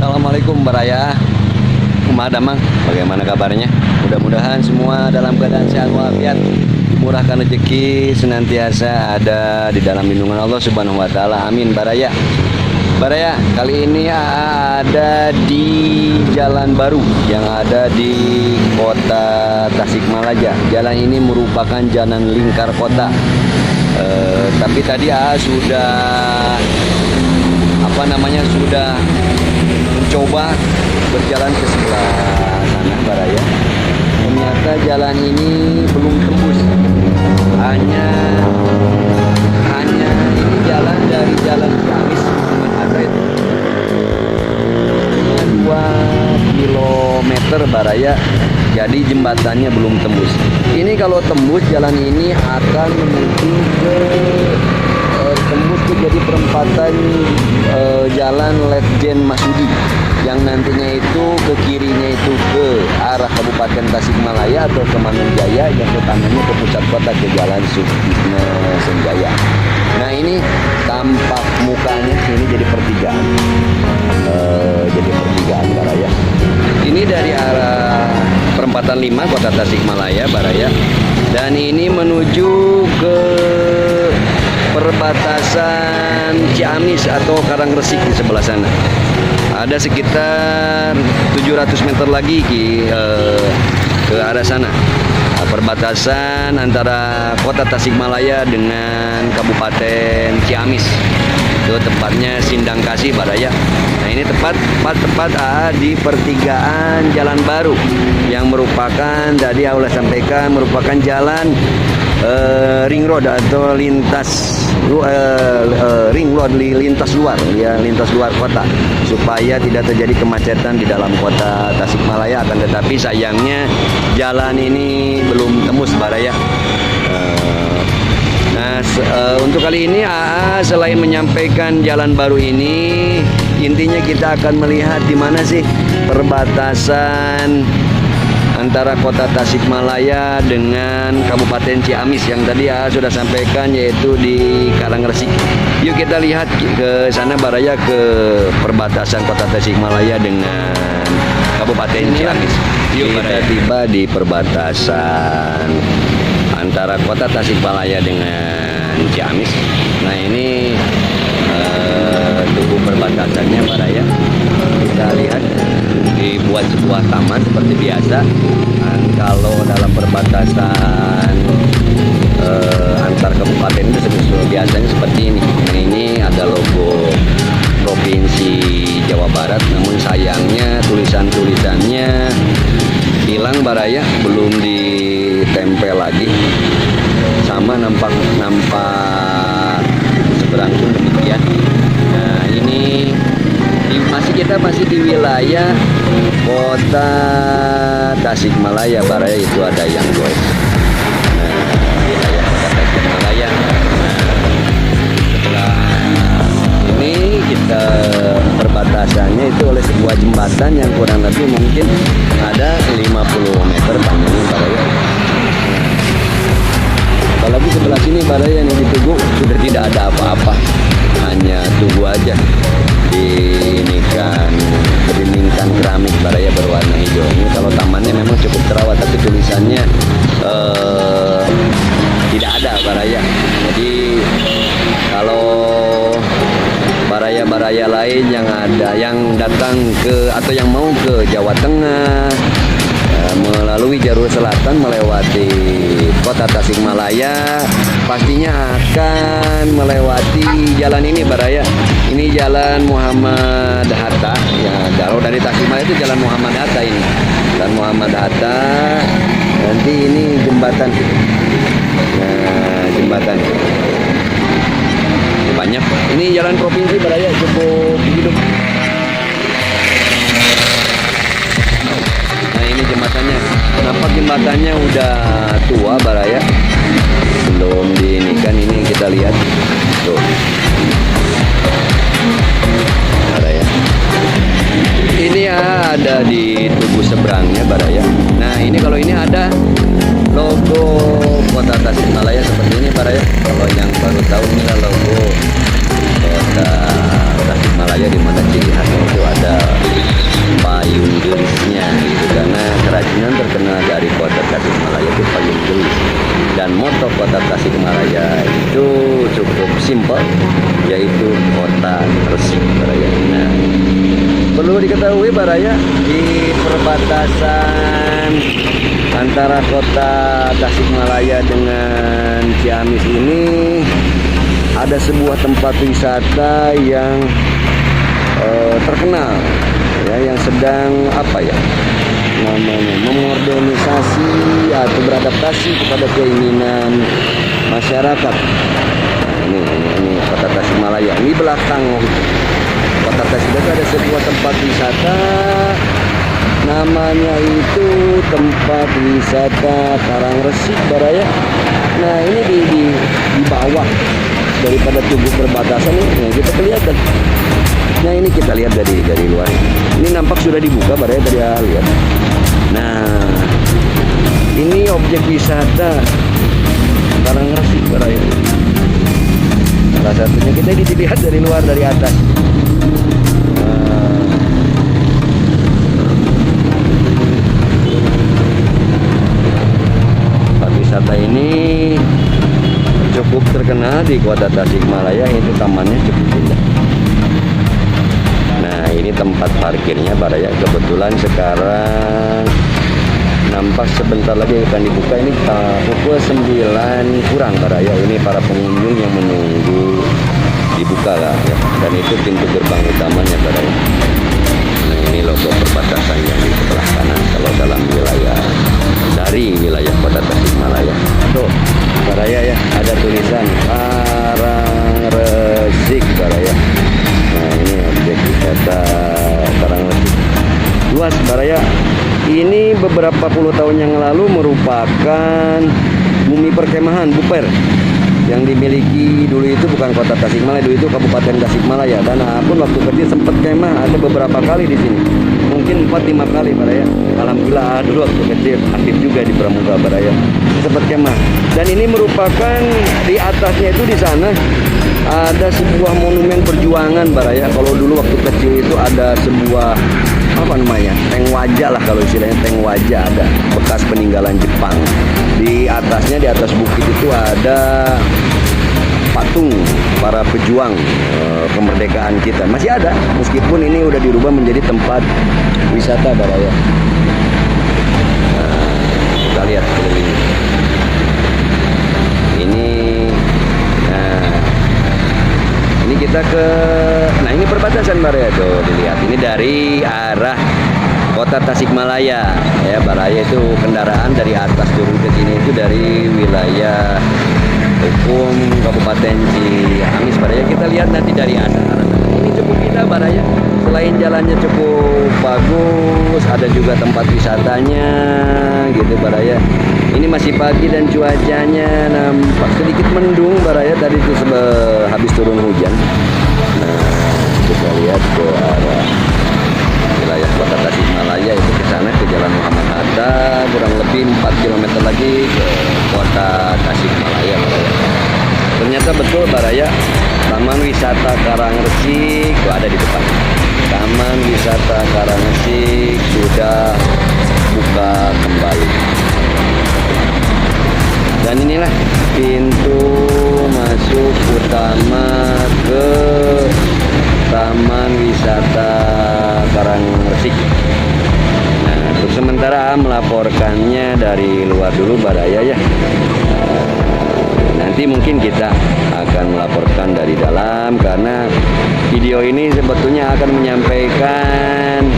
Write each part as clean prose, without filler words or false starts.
Assalamualaikum Baraya Umat Damang, bagaimana kabarnya? Mudah-mudahan semua dalam keadaan sehat walafiat, murahkan rezeki, senantiasa ada di dalam lindungan Allah Subhanahu wa taala. Amin Baraya. Baraya, kali ini ada di Jalan Baru yang ada di Kota Tasikmalaya. Jalan ini merupakan jalan lingkar kota. Tapi tadi sudah sudah mencoba berjalan ke sebelah sana Baraya. Ternyata jalan ini belum tembus. Hanya ini jalan dari Jalan Ciamis Atret 2 kilometer Baraya. Jadi jembatannya belum tembus. Ini kalau tembus, jalan ini akan menuju ke tembus ke jadi perempatan Jalan Letjen Masudi, yang nantinya itu ke kirinya itu ke arah Kabupaten Tasikmalaya atau ke Mangunjaya, yang ke kanannya ke pusat kota ke Jalan Sutisna Senjaya. Nah ini tampak mukanya ini jadi pertigaan, Baraya. Ini dari arah perempatan 5 Kota Tasikmalaya Baraya, dan ini menuju ke perbatasan Ciamis atau Karangresik di sebelah sana. Ada sekitar 700 meter lagi ke arah sana. Perbatasan antara Kota Tasikmalaya dengan Kabupaten Ciamis. Itu tepatnya Sindang Kasih Baraya. Nah ini tepat di pertigaan Jalan Baru yang merupakan tadi Allah sampaikan merupakan jalan ring road atau lintas luar ya, lintas luar kota, supaya tidak terjadi kemacetan di dalam Kota Tasikmalaya. Akan tetapi sayangnya jalan ini belum tembus Baraya. Untuk kali ini selain menyampaikan jalan baru ini, intinya kita akan melihat di mana sih perbatasan antara Kota Tasikmalaya dengan Kabupaten Ciamis yang tadi sudah sampaikan, yaitu di Karangresik. Yuk kita lihat ke sana Baraya, ke perbatasan Kota Tasikmalaya dengan Kabupaten Ciamis. Yuk kita tiba di perbatasan antara Kota Tasikmalaya dengan Ciamis. Nah ini tubuh perbatasannya Baraya. Kita lihat dibuat sebuah taman seperti biasa. Kalau dalam perbatasan antar kabupaten itu biasanya seperti ini. Nah, ini ada logo Provinsi Jawa Barat, namun sayangnya tulisannya hilang Baraya, belum ditempel lagi. Sama nampak seberang pun demikian. Nah ini kita masih di wilayah Kota Tasikmalaya Baraya, itu ada yang goes. Wilayah Kota Tasikmalaya. Setelah ini kita perbatasannya itu oleh sebuah jembatan yang kurang lebih mungkin ada 50 meter panjangnya Baraya. Apalagi sebelah sini Baraya yang di Tugu sudah tidak ada apa-apa, hanya Tugu aja berdindingkan keramik Baraya berwarna hijau. Ini kalau tamannya memang cukup terawat, tapi tulisannya tidak ada Baraya. Jadi kalau Baraya lain yang datang ke atau yang mau ke Jawa Tengah melalui jalur selatan melewati Kota Tasikmalaya, pastinya akan melewati jalan ini Baraya. Ini Jalan Muhammad Hatta ya. Kalau dari Tasikmalaya itu Jalan Muhammad Hatta ini. Jalan Muhammad Hatta. Nanti ini jembatan. Nah, jembatan. Banyak. Ini jalan provinsi Baraya, cukup hidup. Jembatannya, nampak jembatannya udah tua Baraya, belum diinikan. Ini kita lihat tuh Baraya. Ini ada di Tugu seberangnya Baraya. Nah ini kalau ini ada logo Kota Tasikmalaya seperti ini Baraya. Kalau yang baru tahu ini logo Kota Tasikmalaya, di mana ciri khasnya itu ada Perlu diketahui Baraya, di perbatasan antara kota Tasikmalaya dengan Ciamis ini ada sebuah tempat wisata yang terkenal ya, yang sedang namanya memodernisasi atau beradaptasi kepada keinginan masyarakat. Nah, ini kota Tasikmalaya. Ini belakang kota Tasikmalaya ada sebuah tempat wisata, namanya itu tempat wisata Karangresik Baraya. Nah, ini di bawah daripada tubuh perbatasan ini, kita kelihatan. Nah, ini kita lihat dari luar. Ini nampak sudah dibuka Baraya, tadi lihat. Nah, ini objek wisata Karangresik Baraya. Salah satunya kita dilihat dari luar, dari atas. Tempat wisata ini cukup terkenal di kota Tasikmalaya, itu tamannya cukup indah. Nah, ini tempat parkirnya Baraya. Kebetulan sekarang nampak sebentar lagi akan dibuka. Ini pukul 9 kurang Baraya. Ini para pengunjung yang menunggu dibuka lah ya. Dan itu pintu gerbang utamanya Baraya. Nah, ini logo perbatasan yang di sebelah kanan kalau dalam wilayah kota Tasikmalaya. Tuh Baraya ya, ada tulisan Karangresik Baraya. Nah, ini objek wisata Karangresik. Luas Baraya. Ini beberapa puluh tahun yang lalu merupakan bumi perkemahan Buper yang dimiliki dulu itu bukan kota Tasikmalaya, dulu itu Kabupaten Tasikmalaya. Dan pun waktu kecil sempat kemah ada beberapa kali di sini, mungkin 4-5 kali Baraya. Alhamdulillah dulu waktu kecil aktif juga di Pramuka Baraya, sempat kemah. Dan ini merupakan di atasnya itu di sana ada sebuah monumen perjuangan Baraya. Kalau dulu waktu kecil itu ada sebuah tank wajah lah, kalau istilahnya tank wajah, ada bekas peninggalan Jepang. Di atasnya, di atas bukit itu ada patung para pejuang kemerdekaan kita, masih ada meskipun ini udah dirubah menjadi tempat wisata Baraya. Nah, kita lihat keliling ini. Ini kita ini perbatasan Baraya tuh, dilihat ini dari arah kota Tasikmalaya ya. Baraya itu kendaraan dari atas turun ke sini itu dari wilayah hukum Kabupaten Ciamis Baraya. Kita lihat nanti dari arah ini cukup indah Baraya. Selain jalannya cukup bagus, ada juga tempat wisatanya gitu Baraya. Ini masih pagi dan cuacanya nampak sedikit mendung Baraya, tadi itu habis turun hujan. Nah, kita lihat ke arah wilayah kota Tasikmalaya itu ke sana, ke Jalan Muhammad Hatta, kurang lebih 4 km lagi ke kota Tasikmalaya Baraya. Ternyata betul Baraya, Taman Wisata Karangresik itu ada di depan. Taman Wisata Karangresik sudah buka kembali. Dan inilah pintu masuk utama ke Taman Wisata Karangresik. Nah, untuk sementara melaporkannya dari luar dulu Baraya ya. Nanti mungkin kita akan melaporkan dari dalam, karena video ini sebetulnya akan menyampaikan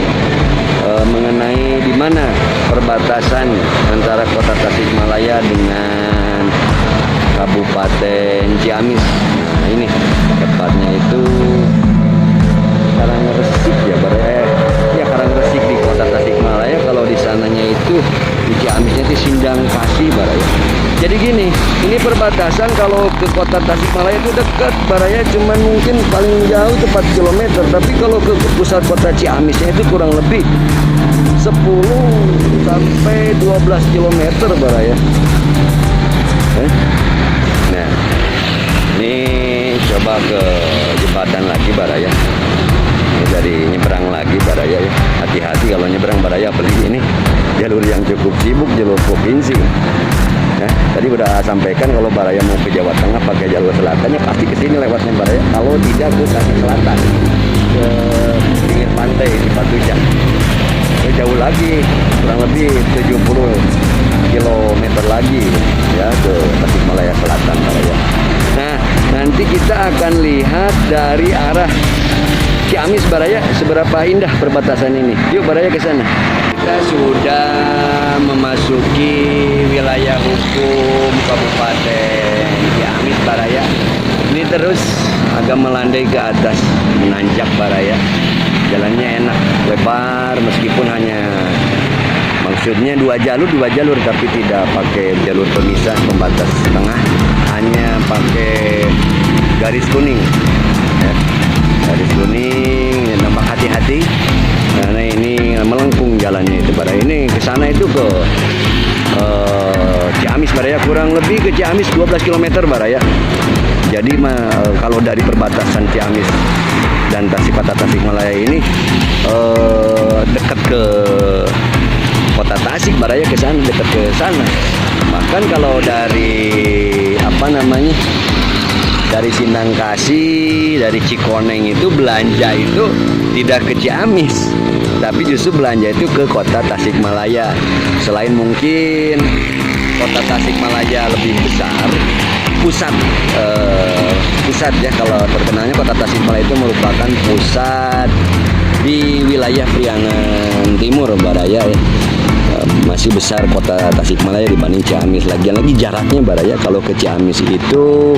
mengenai di mana perbatasan antara kota Tasikmalaya dengan Kabupaten Ciamis. Nah, ini tepatnya itu Karangresik ya Baraya. Ya, Karangresik di kota Tasikmalaya. Kalau di sananya itu di Ciamisnya itu Sindang Kasih Baraya. Jadi gini, ini perbatasan kalau ke kota Tasikmalaya itu dekat Baraya, cuman mungkin paling jauh itu 4 km. Tapi kalau ke pusat kota Ciamisnya itu kurang lebih 10 sampai 12 km Baraya. Nah, ini coba ke jembatan lagi Baraya. Ini dari nyebrang lagi Baraya ya. Hati-hati kalau nyebrang Baraya, apalagi ini jalur yang cukup sibuk, jalur provinsi. Nah, tadi udah sampaikan kalau Baraya mau ke Jawa Tengah pakai jalur selatannya pasti ke sini lewatnya Baraya. Kalau tidak ke Tasik Selatan, ke pinggir pantai di lagi, kurang lebih 70 kilometer lagi ya ke Tasikmalaya Selatan Baraya. Nah, nanti kita akan lihat dari arah Ciamis Baraya seberapa indah perbatasan ini. Yuk Baraya ke sana. Kita sudah memasuki wilayah hukum Kabupaten Ciamis Baraya. Ini terus agak melandai ke atas, menanjak Baraya. Jalannya enak, lebar meskipun hanya maksudnya dua jalur tapi tidak pakai jalur pemisah pembatas tengah, hanya pakai garis kuning ya. Garis kuning, nampak hati-hati karena ini melengkung jalannya itu Baraya. Ini ke sana itu ke Ciamis Baraya, kurang lebih ke Ciamis 12 km Baraya. Jadi kalau dari perbatasan Ciamis dan Tasikmalaya ini dekat ke kota Tasik Baraya, ke sana, dekat ke sana. Bahkan kalau dari dari Sindang Kasih, dari Cikoneng itu belanja itu tidak ke Ciamis, tapi justru belanja itu ke kota Tasikmalaya. Selain mungkin kota Tasikmalaya lebih besar, pusat ya, kalau terkenalnya kota Tasikmalaya itu merupakan pusat di wilayah Priangan Timur Baraya ya. Masih besar kota Tasikmalaya dibanding Ciamis. Lagi jaraknya Baraya kalau ke Ciamis itu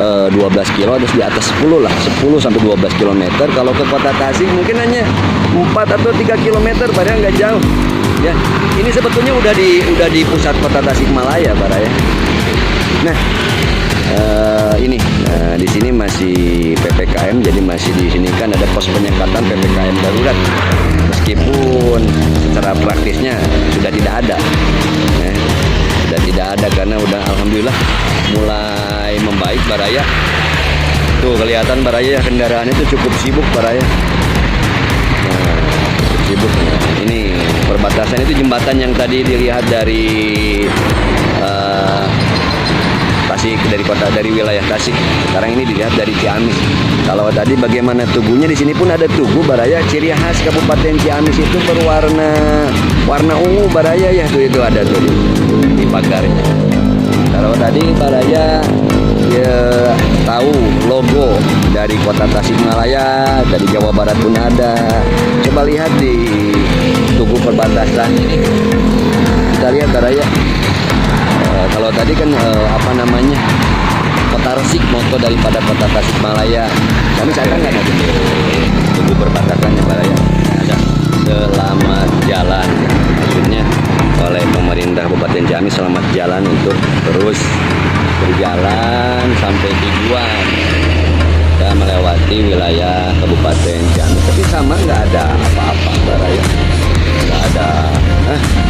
12 kilo, terus di atas 10 lah, 10 sampai 12 km. Kalau ke kota Tasik mungkin hanya 4 atau 3 km Baraya, nggak jauh ya. Ini sebetulnya udah di pusat kota Tasikmalaya Baraya. Nah, ini di sini masih PPKM, jadi masih di sini kan ada pos penyekatan PPKM darurat. Meskipun secara praktisnya sudah tidak ada, sudah tidak ada karena udah alhamdulillah mulai membaik Baraya. Tuh kelihatan Baraya, kendaraan itu cukup sibuk Baraya. Nah, cukup sibuk. Ini perbatasan itu jembatan yang tadi dilihat dari Tasik, dari wilayah Tasik. Sekarang ini dilihat dari Ciamis. Kalau tadi bagaimana tugunya, di sini pun ada tugu Baraya. Ciri khas Kabupaten Ciamis itu warna ungu Baraya ya. Itu ada tuh di pagarnya. Kalau tadi Baraya ya tahu logo dari kota Tasikmalaya, dari Jawa Barat pun ada. Coba lihat di tugu perbatasan ini. Kita lihat Baraya. Kalau tadi kan kota Resik moto daripada kota Tasikmalaya. Kami sekarang nggak ada tugu perbatasannya Baraya. Ada selamat jalan, maksudnya oleh pemerintah Kabupaten Ciamis, selamat jalan untuk terus berjalan sampai tujuan. Kita melewati wilayah Kabupaten Ciamis, tapi sama nggak ada apa-apa Baraya. Nggak ada.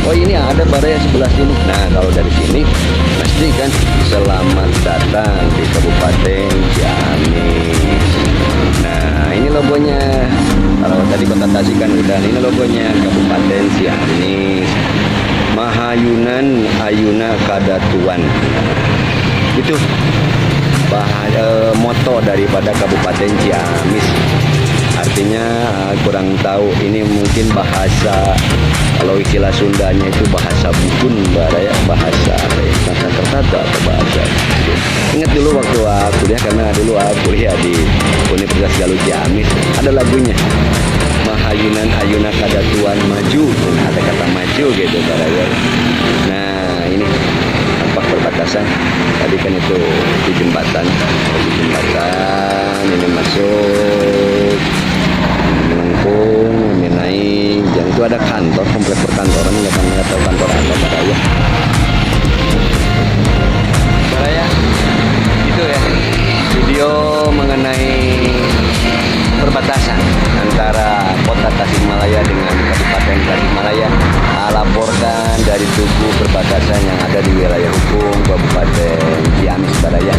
Oh ini ada Baraya sebelah sini. Nah kalau dari sini pasti kan selamat datang di Kabupaten Ciamis. Nah ini logonya. Kalau tadi kota Tasik kan udah, ini logonya Kabupaten Ciamis. Mahayunan Ayuna Kadatuan. Itu moto daripada Kabupaten Ciamis. Artinya kurang tahu, ini mungkin bahasa, kalau istilah Sundanya itu bahasa bukun Baraya, bahasa Kertata atau bahasa. Ingat dulu waktu kuliah, karena dulu kuliah di Universitas Galuh Ciamis, ada lagunya Mahayunan Ayuna Kadatuan Maju, ada kata maju gitu Baraya. Nah ini tampak perbatasan. Tadi kan itu di jembatan, ini masuk melengkung, ini naik, dan itu ada kantor, komplek perkantoran, nggak tahu kantor apa Baraya. Baraya, itu ya video mengenai perbatasan antara kota Tasikmalaya dengan Kabupaten Tasikmalaya. Laporkan dari tugu perbatasan yang ada di wilayah hukum Kabupaten Ciamis Baraya.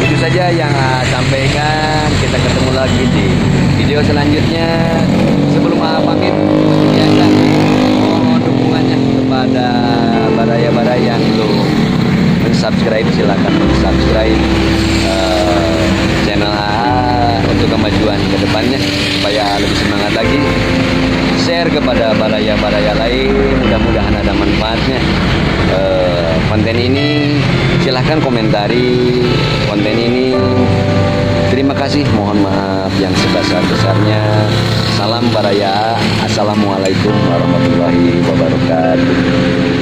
Itu saja yang sampaikan. Kita ketemu lagi di video selanjutnya. Sebelum pamit, biasa mohon dukungannya kepada Baraya untuk subscribe. Silakan subscribe channel AA untuk kemajuan ke depannya supaya lebih semangat lagi. share kepada baraya-baraya lain, mudah-mudahan ada manfaatnya. Konten ini silahkan komentari konten ini. Terima kasih, mohon maaf yang sebesar-besarnya. Salam baraya, assalamualaikum warahmatullahi wabarakatuh.